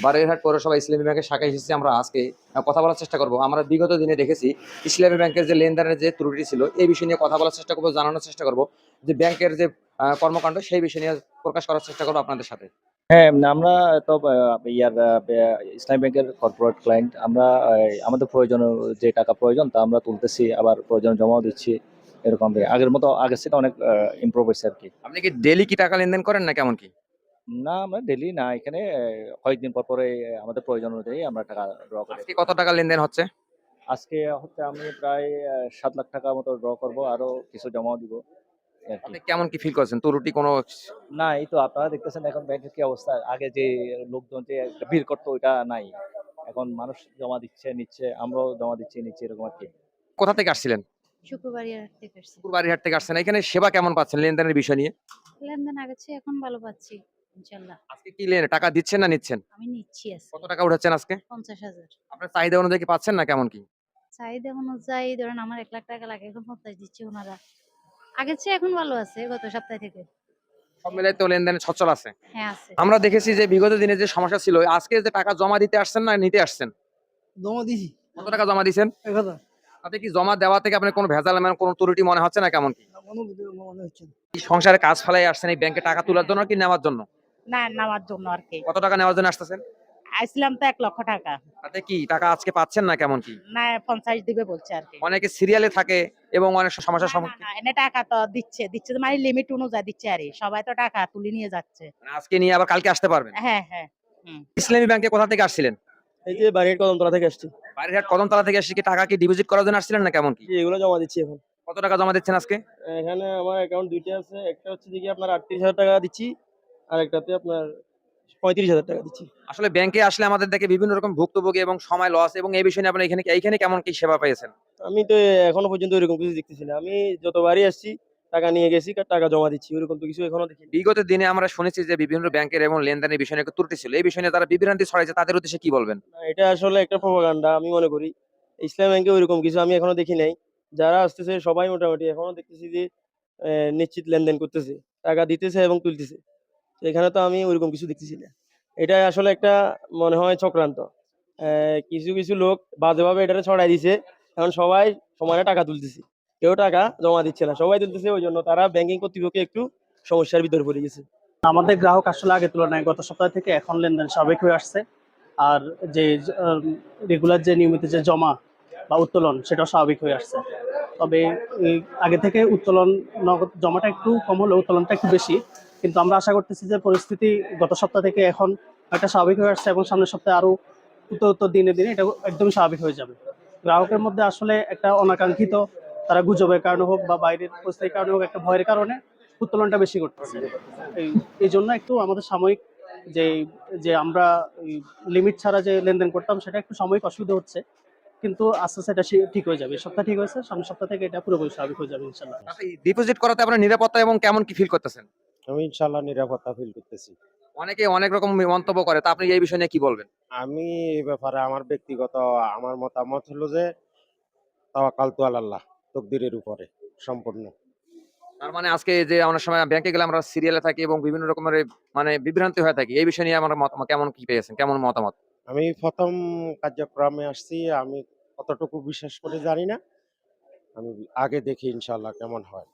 বারৈরহাট পৌরসভা ইসলামী ব্যাংকের শাখায় এসেছি আমরা আজকে কথা বলার চেষ্টা করব। আমরা বিগত দিনে দেখেছি ইসলামী ব্যাংকের যে লেনদেনের যে ত্রুটি ছিল এই বিষয় নিয়ে কথা বলার চেষ্টা করবো, জানানোর চেষ্টা করব যে ব্যাংকের যে কর্মকাণ্ড সেই বিষয় নিয়ে প্রকাশ করার চেষ্টা করবো আপনাদের সাথে। হ্যাঁ, আমরা তো ইসলামী ব্যাংকের কর্পোরেট ক্লায়েন্ট। আমরা আমাদের প্রয়োজন, যে টাকা প্রয়োজন তা আমরা তুলতেছি, আবার প্রয়োজন জমাও দিচ্ছি। এরকম আগের মতো, আগের থেকে অনেক ইমপ্রুভ হয়েছে আর কি। আপনি কি ডেলি কি টাকা লেনদেন করেন না কেমন কি? না, আমরা ডেলি না, এখানে কয়েকদিন পর পরে আমাদের প্রয়োজন অনুযায়ী আমরা টাকা ড্র করি। আজকে কত টাকা লেনদেন হচ্ছে? আজকে হচ্ছে আমি প্রায় 7 লাখ টাকা মতো ড্র করব, আরো কিছু জমাও দিব আর কি। আপনি কেমন কি ফিল করছেন, ত্রুটি কোনো? না, এই তো আপনারা দেখতেছেন এখন ব্যাংকের কি অবস্থা। আগে যে লোকজন যে একটা ভিড় করতো ওইটা নাই। এখন মানুষ জমা দিচ্ছে, নিচ্ছে, আমরাও জমা দিচ্ছি, নিচ্ছি, এরকম আর কি। কোথা থেকে আসছিলেন? শুক্রবারই হাট থেকে আসছি। বাড়িহাট থেকে আসছেন। এখানে সেবা কেমন পাচ্ছেন লেনদেনের বিষয় নিয়ে? লেনদেন আগের চেয়ে এখন ভালো পাচ্ছি ইনশাল্লাহ। আজকে কি লেন টাকা দিচ্ছেন না নিচ্ছেন? আমি নিচ্ছি আজকে কত টাকা উঠাচ্ছেন আজকে? 50,000। আপনার চাহিদা অনুযায়ী কি পাচ্ছেন না কেমন কি? চাহিদা অনুযায়ী ধরেন আমার 1 লাখ টাকা লাগে, এখন 50 দিচ্ছে ওনারা। আগের চেয়ে এখন ভালো আছে গত সপ্তাহ থেকে। সব মিলাই তো লেনদেন সচ্ছল আছে। হ্যাঁ আছে। আমরা দেখেছি যে বিগত দিনে যে সমস্যা ছিল, আজকে যে টাকা জমা দিতে আসছেন না নিতে আসছেন? জমা দিছি কত টাকা জমা দিছেন? 1,000। তাতে কি জমা দেওয়া থেকে আপনার কোনো ভেজাল মানে কোনো ত্রুটি মনে হচ্ছে না কেমন কি? কোনো মনে হচ্ছে না। এই সংসারে কাজ ফেলাই আসছেন এই ব্যাংকে টাকা তোলার জন্য কি নেওয়ার জন্য? না, নেওয়ার জন্য আর কি। কত টাকা নেওয়ার জন্য আসতেছেন? আইছিলাম তো 1 লক্ষ টাকা। তাতে কি টাকা আজকে পাচ্ছেন না কেমন কি? না, 50 দিবে বলছে আর কি। অনেকে সিরিয়ালে থাকে এবং অনেক সমস্যার না, সম্মুখীন। না, এনে টাকা তো দিচ্ছে মানে লিমিট অনুযায়ী দিচ্ছে আর কি। সবাই তো টাকা তুলে নিয়ে যাচ্ছে। মানে আজকে নিয়ে আবার কালকে আসতে পারবেন। হ্যাঁ, হ্যাঁ। হুম। ইসলামী ব্যাংকে কোথা থেকে আসছিলেন? এই যে বাড়ির কদমতলা থেকে আসছি। বাড়িরহাট কদমতলা থেকে এসে কি টাকা কি ডিপোজিট করার জন্য আসছিলেন না কেমন কি? জি, এগুলো জমা দিচ্ছি এখন। কত টাকা জমা দিচ্ছেন আজকে? এখানে আমার অ্যাকাউন্ট দুইটা আছে। একটা হচ্ছে দেখি আপনার 38,000 টাকা দিচ্ছি, আর একটাতে আপনার 35,000 টাকা দিচ্ছি। আসলে ব্যাংকে আসলে আমাদের দেখে বিভিন্ন রকম ভুক্তভোগী এবং সময় লস, এবং এই বিষয়ে নিয়ে আপনি এইখানে কেমন কি সেবা পেয়েছেন? আমি তো এখনো পর্যন্ত ওইরকম কিছু দেখতেছি না। আমি যতবারই আসছি টাকা নিয়ে গেছি, টাকা জমা দিচ্ছি, ওইরকম তো কিছু এখনো দেখিনি। বিগত দিনে আমরা শুনেছি যে বিভিন্ন ব্যাংকের এবং লেনদেনের বিষয় নিয়ে একটা ত্রুটি ছিল, এই বিষয় নিয়ে তারা বিভ্রান্তি ছড়াইছে, তাদের উদ্দেশ্যে কি বলবেন? না, এটা আসলে একটা প্রোপাগান্ডা আমি মনে করি। ইসলাম ব্যাংকে ওইরকম কিছু আমি এখনো দেখি নাই। যারা আসতেছে সবাই মোটামুটি এখনো দেখতেছি যে নিশ্চিত লেনদেন করতেছে, টাকা দিতেছে এবং তুলতেছে। তো এখানে তো আমি ওইরকম কিছু দেখতেছি না। এটা আসলে একটা মনে হয় চক্রান্ত। কিছু কিছু লোক বাজেভাবে এটারে ছড়াই দিছে। এখন সবাই সমানে টাকা তুলতেছে। কেউ টাকা জমা দিচ্ছে না, সবাই তুলতেছে। ওই জন্য তারা ব্যাংকিং কর্তৃপক্ষ একটু সমস্যার ভিতরে পড়ে গেছে। আমাদের গ্রাহক আসলে আগের তুলনায় গত সপ্তাহ থেকে এখন লেনদেন স্বাভাবিক হয়ে আসছে। আর যে রেগুলার যে নিয়মিত যে জমা বা উত্তোলন সেটাও স্বাভাবিক হয়ে আসছে। তবে এই আগে থেকে উত্তোলন, নগদ জমাটা একটু কম হলেও উত্তোলনটা একটু বেশি। কিন্তু আমরা আশা করতেছি যে পরিস্থিতি গত সপ্তাহ থেকে এখন একটা স্বাভাবিক হয়ে আসছে এবং সামনের সপ্তাহে আরো উত্তর উত্তর দিনে দিনে এটা একদমই স্বাভাবিক হয়ে যাবে। গ্রাহকের মধ্যে আসলে একটা অনাকাঙ্ক্ষিত, তারা গুজবের কারণে হোক বা বাইরের পরিস্থিতির কারণে হোক, একটা ভয়ের কারণে উত্তোলনটা বেশি করতেছে। এই জন্য একটু আমাদের সাময়িক যে যে আমরা লিমিট ছাড়া যে লেনদেন করতাম সেটা একটু সাময়িক অসুবিধা হচ্ছে। কিন্তু আস্তে আস্তে এটা ঠিক হয়ে যাবে। এই সপ্তাহ ঠিক হয়েছে, সামনের সপ্তাহ থেকে এটা পুরোপুরি স্বাভাবিক হয়ে যাবে ইনশাল্লাহ। ডিপোজিট করাতে আপনার নিরাপত্তা এবং কেমন কি ফিল করতেছেন? আমি ইনশাআল্লাহ নিরাপত্তা ফিল করতেছি। অনেকে অনেক রকম মন্তব্য করে, তা আপনি এই বিষয় নিয়ে কি বলবেন? আমি এই ব্যাপারে আমার ব্যক্তিগত আমার মতামত হলো যে তাওয়াক্কালতু আলাল্লাহ, তকদিরের উপরে সম্পূর্ণ। তার মানে আজকে যে অনেক সময় ব্যাংকে গেলে আমরা সিরিয়ালে থাকি এবং বিভিন্ন রকমের মানে বিভ্রান্তি হয়ে থাকি, এই বিষয় নিয়ে আমার কেমন কি পেয়েছেন, কেমন মতামত? আমি ১ম কার্যক্রমে আসছি। আমি কতটুকু বিশ্বাস করে জানি না। আমি আগে দেখি ইনশাআল্লাহ কেমন হয়।